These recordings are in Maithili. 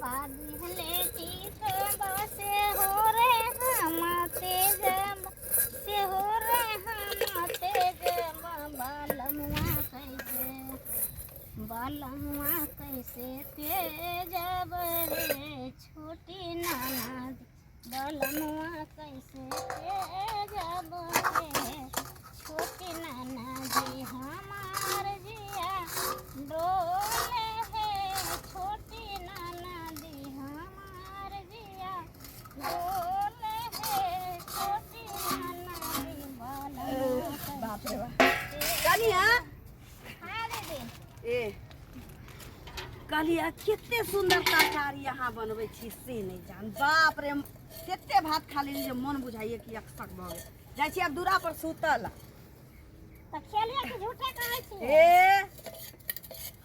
बादी हले ठीक बसे हो रे हम तेज से हो रे हम तेज बालमुआ कैसे तेज रे छोटी ननद बालमुआ कैसे तेज रे छोटी ननदी हमार जिया डोले है छोटी ननदी हमार जिया डोले है छोटी ननदी बाप रे बाप कालिया हाँ दीदी ए कालिया कितने सुंदर तरकारी यहाँ बनबै छी से नहीं जान बाप रे केते भात खा लेली जे मन बुझाइए कि अक्सक भ गेल जाइ छी अब दूरा पर सुतल तो खेलिए कि झूठे कहै छी ए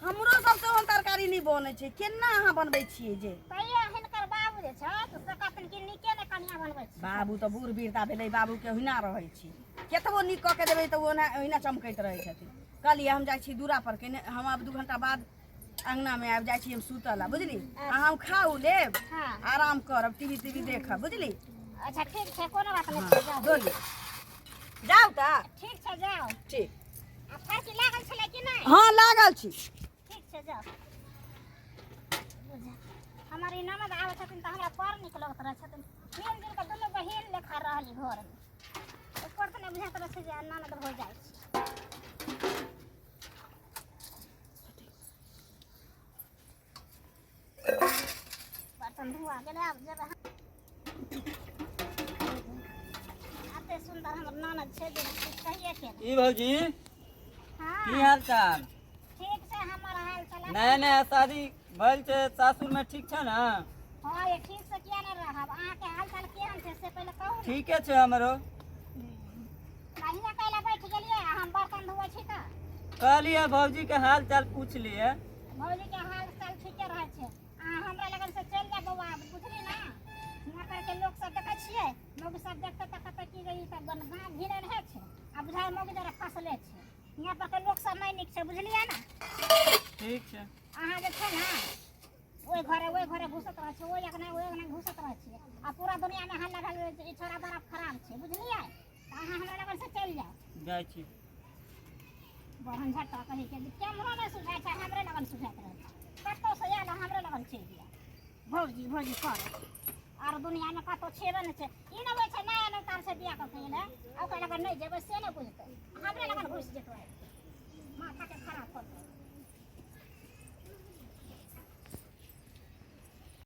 हमरो सब से ओहन तरकारी नहीं बनै छै केना अहाँ बनबै छियै जे तैयो हिनकर बाबू जे छ से कहतन कि नीके ने कनिया बनबै छी बाबू तो बूढ़ बीरता भेलै बाबू के ओहिना रहै छी केतबो नीक कऽ के देबै तऽ ओहिना चमकैत रहै छथिन कहलिए हम जाइ छी दूरा पर के हम अब 2 घंटा बाद अंगना में आबि जाइ छी हम सुतल बुझली अहाँ खाऊ लेब हाँ आराम करब टीवी देखब बुझली अच्छा ठीक छै कोनो बात नहीं जाओ डोली जाऊ ता ठीक छै जाओ ठीक आ फांसी लागल छले कि नहीं हाँ लागल छी ठीक छै जाओ बुझा हमार ई ननद आबै छथिन तऽ हमरा पर निकलत रहै छथिन तीन दिन के दुनू बहिन लेखा रहली घर में ऊपर से नहीं बुझात रहे छै जे ननद हो जाइ छै बर्तन धुआ गेलै आब जेबै एते सुंदर हमर ननद छै जे कुछ कहिए के ई भौजी हाँ की हाल चाल ठीक छै हमर हाल चाल नया नया शादी भइल छै सासुर में ठीक छै ना हाँ ये ठीक से किया नहीं रहब अहाँ के हाल चाल केहन छै से पहले कहू ने ठीके छै हमरो कहिया कैला बैठ गेलिए हम बर्तन धोबै छी त कहलिए भौजी के हाल चाल पूछ लिए भौजी के हाल चाल ठीके रहै छै अहाँ हमरा लगन से चल जा बौआ बुझली ना यहाँ पर के लोग सब देखै छियै लोग सब देखते त कहते कि ई सब गंगा घिरे रहै छै आ बुझाय मोग जरा फसले छै यहाँ पर के लोग सब नहीं नीक छै बुझलिए ना ठीक छै अहाँ जे छै ना ओइ घरे घुसत रहै छै ओइ अगना घुसत रहै छै आ पूरा दुनिया में हल्ला भए गेल ई छोरा बड़ा खराब छै बुझलिए त अहाँ हमरा लगन से चल जाओ जाइ छी बहन झट्टा कहे के कैमरा में सुझाय छै हमरे लगन सुझात रहे कतो से आयल हमरे लगन चल गया भौजी कर और दुनिया में कतो छेबे न छै ई न होय छै नया नौतार से बियाह कर केले ओकरा लगन नहीं जेबै से न बुझतै हमरे लगन घुस जेतै माथा के खराब कर